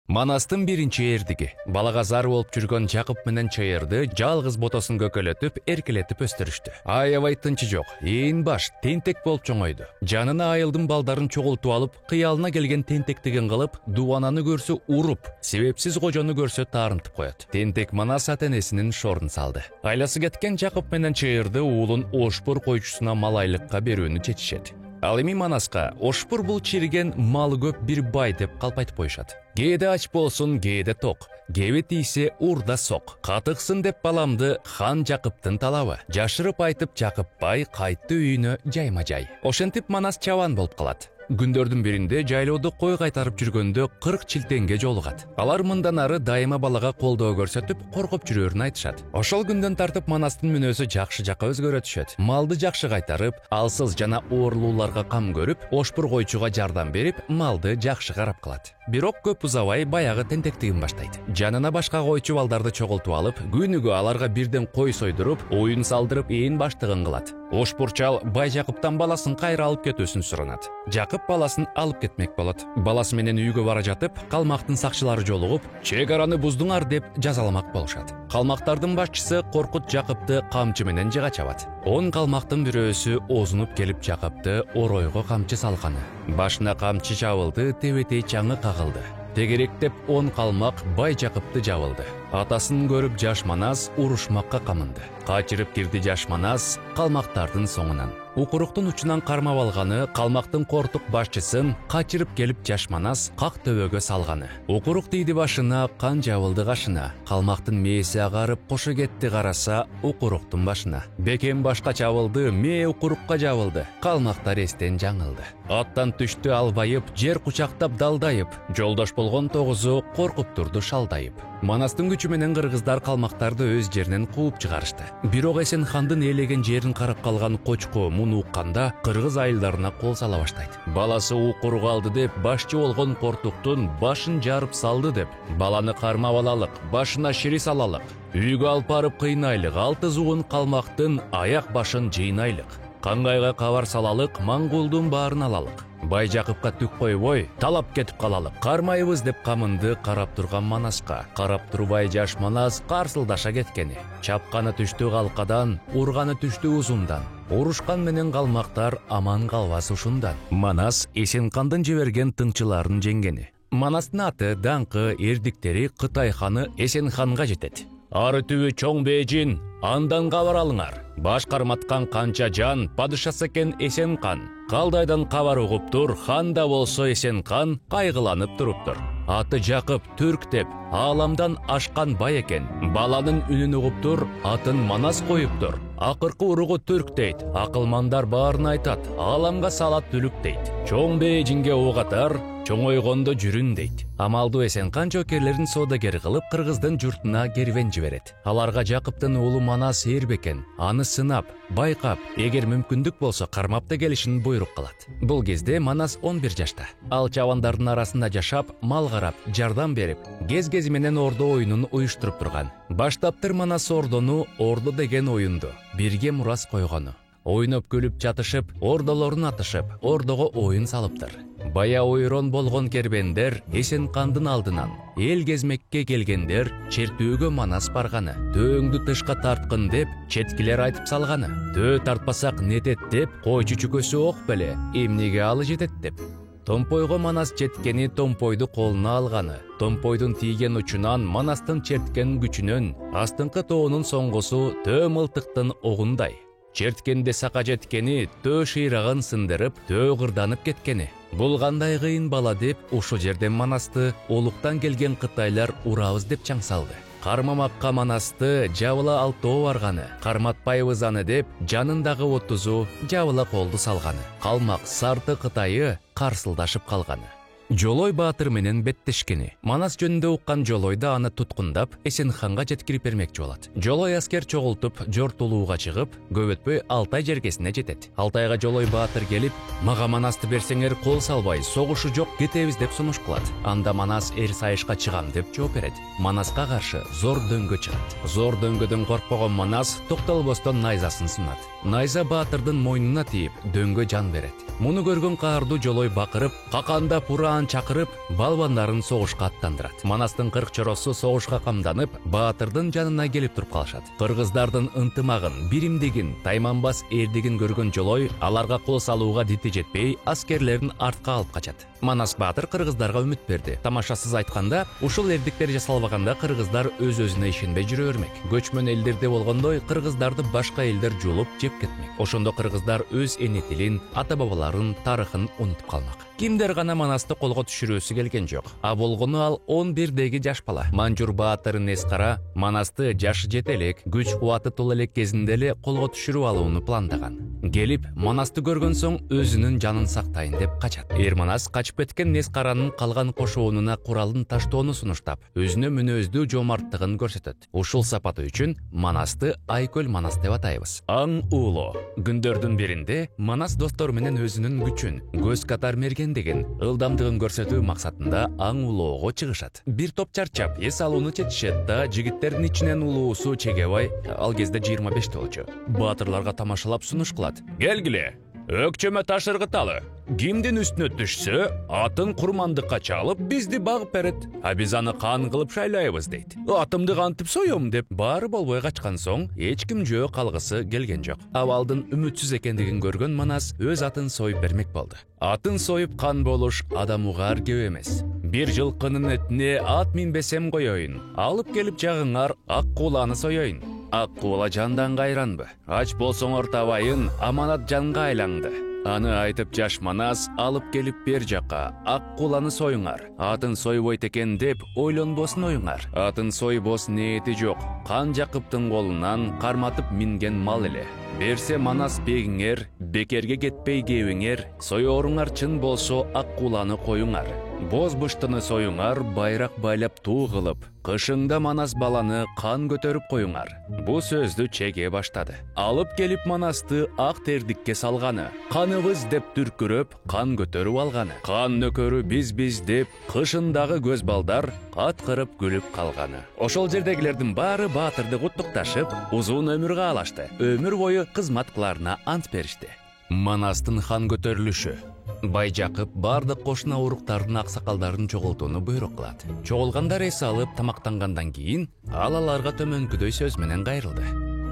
Манастын биринчи эрдиги. Балага зар болуп жүргөн Жакып менен Чайырды жалгыз ботосун көкөлөтүп, эркелетип өстүрүштү. Аябай тынчы жок, ээн баш, тентек болуп чоңойду. Жанына айылдын балдарын чогултуп алып, кыялына келген тентектигин кылып, дубананы көрсө уруп, себепсиз кожону көрсө таарынтып коет. Тентек Манас ата-энесинин шорун салды. Айласы кеткен Жакып менен Чайырды уулун Ошпур койчусуна малайлыкка берүүнү чечишет. Ал эми Манаска Ошпур бул чириген малы көп бир бай деп калп айтып коюшат. Кээде ач болсун, кээде ток, кеби тийсе урда сок. Катыксын деп баламды хан Жакыптын талабы. Жашырып айтып Жакып бай кайтты үйүнө жайма-жай. Ошентип Манас чабан болуп калат. Күндөрдүн биринде жайлоодо кой кайтарып жүргөндө 40 чилтенге жолугат. Алар мындан ары дайыма балага колдоо көрсөтүп, коркуп жүрөрүн айтышат. Ошол күндөн тартып Манастын мүнөзү жакшы жакка өзгөрө түшөт. Малды жакшы кайтарып, алсыз жана оорлууларга кам көрүп, Ошпур койчуга жардам берип, малды жакшы карап калат. Бирок көп узабай баягы тентектигин баштайт. Жанына башка койчу балдарды чогултуп алып, күнүгө аларга бирден кой сойдуруп, оюн салдырып, ээн баштыгын кылат. Ошпурчал бай Жакыптан баласын кайра алып кетүүсүн суранат. Жакып баласын алып кетмек болот. Баласы менен үйгө бара жатып, калмактын сакчылары жолугуп, чек араны буздуңар деп жазаламак болушат. Калмактардын башчысы Коркут Жакыпты камчы менен жыга чабат. 10 калмактын бирөөсү озунуп келип Жакыпты оройго камчы салганы. Башына камчы чабылды, тебетей чаңы кагылды. Тегеректеп 10 калмак бай Жакыпты жабылды. Атасын көрүп жаш Манас урушмакка камынды. Качырып кирди жаш Манас калмактардын соңунан. Укуруктун учунан кармап алганы калмактын кортук башчысын качырып келип жаш Манас как төбөгө салганы. Укурук тийди башына, кан жабылды кашына. Калмактын мээси агарып кошо кетти караса укуруктун башына. Бекем башка чабылды, мээ укурукка жабылды. Калмактар эстен жаңылды. Аттан түштү албайып, жер кучактап далдайып. Жолдош болгон тогузу коркуп турду шалдайып. Манастын күчү менен кыргыздар калмактарды өз жеринен кууп чыгарышты. Бирок Эсенхандын ээлеген жерин карап калган Кочко муну укканда кыргыз айылдарына кол сала баштайт. Баласы укурук алды деп, башчы болгон Кортуктун башын жарып салды деп, баланы кармап алалык, башына шири салалык, үйгө алып барып кыйнайлык, 6 зуун калмактын аяк башын жыйнайлык. Кангайга кабар салалык, маңгулдун баарын алалык. Бай Жакыпка түк койбой, талап кетип калалык. Кармайбыз деп камынды карап турган Манаска. Карап турбай жаш Манас карсылдаша кеткени. Чапканы түштү калкадан, урганы түштү узундан. Урушкан менен калмактар аман калбас ушундан. Манас Эсенкандын жиберген тыңчыларын жеңгени. Манастын аты, даңкы, эрдиктери Кытай ханы Эсенханга жетет. Ары түбү чоң бейжин, андан кабар алыңар. Баш карматкан канча жан, падышасы экен Эсенкан. Калдайдан кабар угуптур, хан да болсо Эсенкан кайгыланып туруптур. Аты Жакып түрк деп, ааламдан ашкан бай экен. Баланын үнүн угуптур, атын Манас коюптур. Акыркы уругу түрк дейт, акылмандар баарын айтат, ааламга салат түлүк дейт. Чоң бейжинге угатар, чоңойгондо жүрүн дейт. Амалдуу Эсенкан жокерлерин соодагер кылып кыргыздын журтуна кервен жиберет. Аларга Жакыптын уулу Манас эрбекен, аны сынап, байкап, эгер мүмкүндүк болсо кармап да келишин буйрук кылат. Бул кезде Манас 11 жашта. Ал чабандардын арасында жашап, мал карап, жардам берип, кез-кези менен ордо оюнун уюштуруп турган. Баштаптыр Манас ордону, ордо деген оюнду бирге мурас койгону. Ойноп күлүп жатышып, ордолорун атышып, ордого оюн салыптыр. Бая ойрон болгон кербендер Эсенкандын алдынан, эл кезмекке келгендер чертүүгө Манас барганы. Төөңдү тышка тарткын деп, четкилер айтып салганы. Төө тартпасак нетет деп, койчу чүкөсү ок беле, эмнеге алы жетет деп. Томпойго Манас четкени томпойду колуна алганы. Томпойдун тийген учунан Манастын черткен күчүнөн астыңкы тоонун соңгусу төө мылтыктын огундай. Черткенде сака жеткени төө шыйрагын сындырып, төө кырданып кеткени. Бул кандай кыйын бала деп ошол жерден Манасты олуктан келген кытайлар урабыз деп чаң салды. Кармамакка Манасты жабыла алтоо барганы, карматпайбыз аны деп жанындагы 30-у жабыла колду салганы. Калмак сарты Кытайы карсылдашып калганы. Жолой Баатыр менен беттешкени. Манас жөнүндө уккан Жолой да аны туткундап, Эсенханга жеткирип бермекчи болот. Жолой аскер чогултуп, жортулууга чыгып, көп өтпөй Алтай жергесине жетет. Алтайга Жолой Баатыр келип, "Мага Манасты берсеңер кол салбай, согушу жок кетебиз" деп сунуш кылат. Анда Манас эр сайышка чыгам деп жооп берет. Манаска каршы зор дөңгө чыгат. Зор дөңгөдөн коркпогон Манас токтолбостон найзасын сунат. Найза Баатырдын мойнуна тийип, дөңгө жан берет. Муну көргөн каардуу жолой бакырып, какандап ураан чакырып, балбандарын согушка аттандырат. Манастын 40 чоросу согушка камданып, баатырдын жанына келип туруп калышат. Кыргыздардын ынтымагын, биримдигин, тайманбас эрдигин көргөн жолой аларга кол салууга дити жетпей, аскерлерин артка алып качат. Манас баатыр кыргыздарга үмүт берди. Тамашасыз айтканда, ушул эрдиктер жасалбаганда кыргыздар өз-өзүнө ишенбей жүрө бермек. Көчмөн элдерде болгондой кыргыздарды башка элдер жулуп жеп кетмек. Ошондо кыргыздар өз эне тилин, ата-бабаларын, тарыхын унутуп калмак. Кимдер гана Манасты колго түшүрүүсү келген жок. А болгону ал 11деги жаш бала. Манжур баатырын эс кара, Манасты жашы жете элек, күч кубаты тола элек кезинде эле колго түшүрүп алууну пландаган. Келип, Манасты көргөн соң өзүнүн жанын сактайын деп качат. Манас качып кеткен Нескаранын калган кошоонуна куралын таштоону сунуштап, өзүнө мүнөздүү жомарттыгын көрсөтөт. Ушул сапаты үчүн Манасты Айкөл Манас деп атайбыз. Аң уулу. Күндөрдүн биринде Манас достор менен өзүнүн күчүн, көз катар мергендигин, ылдамдыгын көрсөтүү максатында аң уулоого чыгышат. Бир топ чарчап, эс алууну чечишет да, жигиттердин ичинен улуусу Чегебай, ал кезде 25 болчу, баатырларга тамашалап сунуш кылат. Келгиле, өкчөмө таш ыргыталы. Кимдин үстүнө түшсө, атын курмандыкка чалып, бизди багып берет. А биз аны кан кылып шайлайбыз дейт. Атымды кантип соём деп баары болбой качкан соң, эч ким жөө калгысы келген жок. Абалдын үмүтсүз экендигин көргөн Манас өз атын союп бермек болду. Атын союп кан болуш адам угаар кеп эмес. Бир жылкынын этине ат минбесем коёюн. Алып келип жагыңар ак кууланы соёюн. Ак куула жандан кайранбы? Ач болсоңор табайын, аманат жанга айлаңды. Аны айтып жаш Манас алып келип бер жакка ак кууланы союңар. Атын сойбойт экен деп ойлонбосун оюңар. Атын сойбос ниети жок. Кан Жакыптын колунан карматып минген мал эле. Берсе Манас бегиңер, бекерге кетпей кебиңер, соёоруңар чын болсо ак кууланы коюңар. Боз быштыны союңар, байрак байлап туу кылып, кышыңда Манас баланы кан көтөрүп коюңар. Бу сөздү Чеге баштады. Алып келип Манасты ак тердикке салганы, каныбыз деп дүркүрөп, кан көтөрүп алганы. Кан нөкөрү биз деп, кышындагы көз балдар каткырып күлүп калганы. Ошол жердегилердин баары баатырды куттукташып, узун өмүр каалашты. Өмүр бою кызмат кыларына ант беришти. Манастын хан көтөрүлүшү. Бай Жакып бардык кошуна уруктардын аксакалдарын чогултууну буйрук кылат. Чогулгандар эс алып тамактангандан кийин ал аларга төмөнкүдөй сөз менен кайрылды.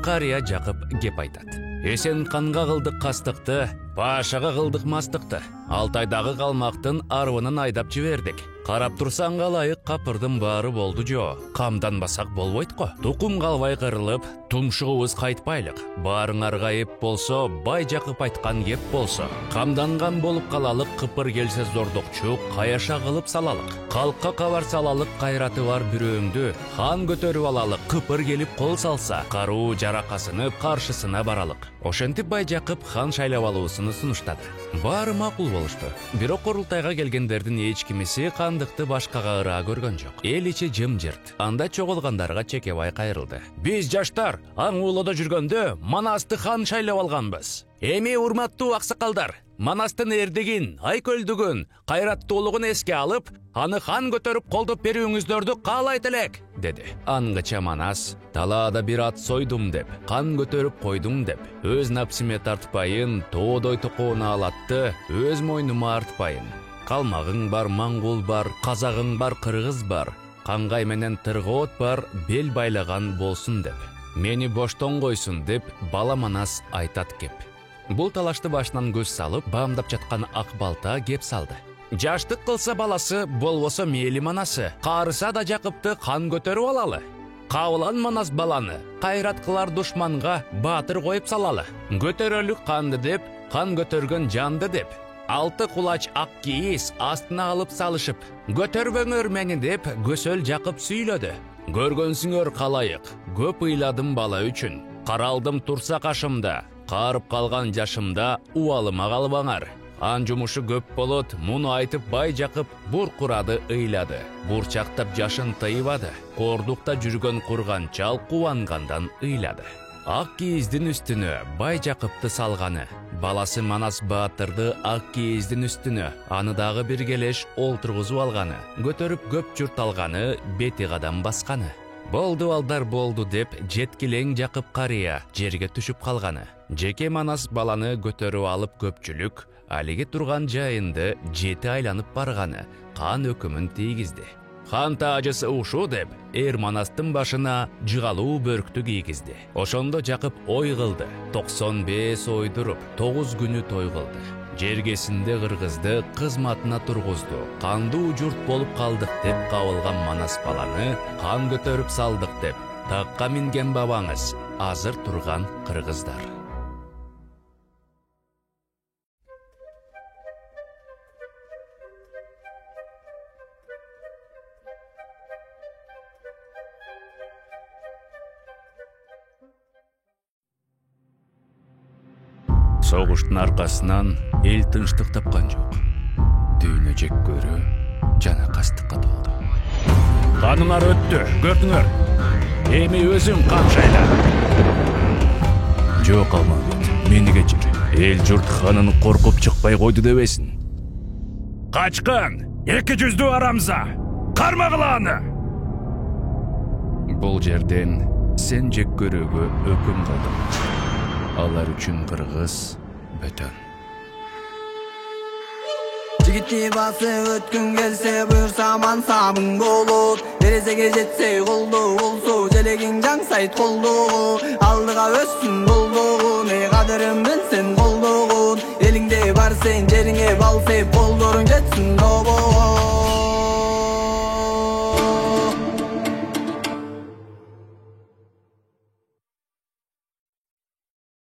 Карыя Жакып кеп айтат. Эсен канга кылдык кастыкты, башага кылдык мастыкты. Алтайдагы калмактын арбынын айдап жибердик. Карап турсаң ылайык капырдын баары болду жо. Камданбасак болбойт го. Тукум калбай кырылып, тумшугубуз кайтпайлык. Баарыңар кайып болсо, Бай Жакып айткан кеп болсо. Камданган болуп калалык, кыпыр келсе зордокчу, каяша кылып салалык. Калкка кабар салалык, кайраты бар бирөөңдү, хан көтөрүп алалык. Кыпыр келип кол салса, каруу жаракасынып каршысына баралык. Ошентип Бай Жакып хан шайлап алуусун сунуштады. Баары макул болушту. Бирок курултайга келгендердин эч кимиси кандыкты башкага ыраа көргөн жок. Эл ичи жымжырт. Анда чогулгандарга Чекебай кайрылды. Биз жаштар аң уулоодо жүргөндө Манасты хан шайлап алганбыз. Эми урматтуу аксакалдар, Манастын эрдигин, айкөлдүгүн, кайраттуулугун эске алып, аны хан көтөрүп колдоп берүүңүздөрдү каалайт элек, деди. Ангыча Манас, талаада бир ат сойдум деп, кан көтөрүп койдум деп, өз напсиме тартпайын, тоодой токоону алатты, өз мойнума артпайын. Калмагың бар, маңгул бар, казагың бар, кыргыз бар, кангай менен тыргоот бар, бел байлаган болсун деп. Мени боштон койсун деп бала Манас айтат кеп. Бул талашты башынан көз салып, баамдап жаткан ак балта кеп салды. Жаштык кылса баласы, болбосо мейли Манасы, каарыса да Жакыпты кан көтөрүп алалы. Кабылан Манас баланы, кайрат кылар душманга баатыр коюп салалы. Көтөрөлүк канды деп, кан көтөргөн жанды деп. Алты кулач ак кийиз астына алып салышып, көтөрбөңөр мени деп Көсөл Жакып сүйлөдү. Көргөнсүңөр калайык, көп ыйладым бала үчүн. Каралдым турса кашымда, карып калган жашымда убалыма калбаңар. Ан жумушу көп болот, муну айтып Бай Жакып буркурады ыйлады. Бурчактап жашын тыйбады. Кордукта жүргөн курганчал кубангандан ыйлады. Ак кийиздин үстүнө Бай Жакыпты салганы, баласы Манас баатырды ак кийиздин үстүнө, аны дагы бир келеш олтургузуп алганы, көтөрүп көп журт алганы, бети кадам басканы. Болду алдар болду деп жеткилең Жакып карыя жерге түшүп калганы. Жеке Манас баланы көтөрүп алып көпчүлүк Алиге турган жайында 7 айланып барганы кан өкүмүн тийгизди. Хан таажысы ушу деп, Манастын башына жыгалуу бөрктү кийгизди. Ошондо Жакып ой кылды. 95 ойдуруп, 9 күнү той кылды. Жергесинде кыргызды кызматына тургузду. Кандуу журт болуп калдык деп кабылган Манас баланы хан көтөрүп салдык деп такка минген бабаңыз азыр турган кыргыздар. Согуштун аркасынан эл тынчтык тапкан жок. Дүйнө жек көрүү жана кастыкка толду. Каныңар өттү, көрдүңөр. Эми өзүң кам шайла. Жок Алмамбет, мени кечир. Эл журт ханын коркуп чыкпай койду дебесин. Качкан, 200 арамза. Кармагыла аны. Бул жерден сен жек көрүүгө өкүм кылдың. Алар үчүн кыргыз бөтөн. Жигитти басып өткүн келсе буюрса мансабың болот. Терезеге жетсе колдоо болсо желегиң жаңсайт колдоо. Алдыга өссүн болдогу, не кадырым билсен колдогун. Элиңде бар сен жериңе бал сеп, болдоруң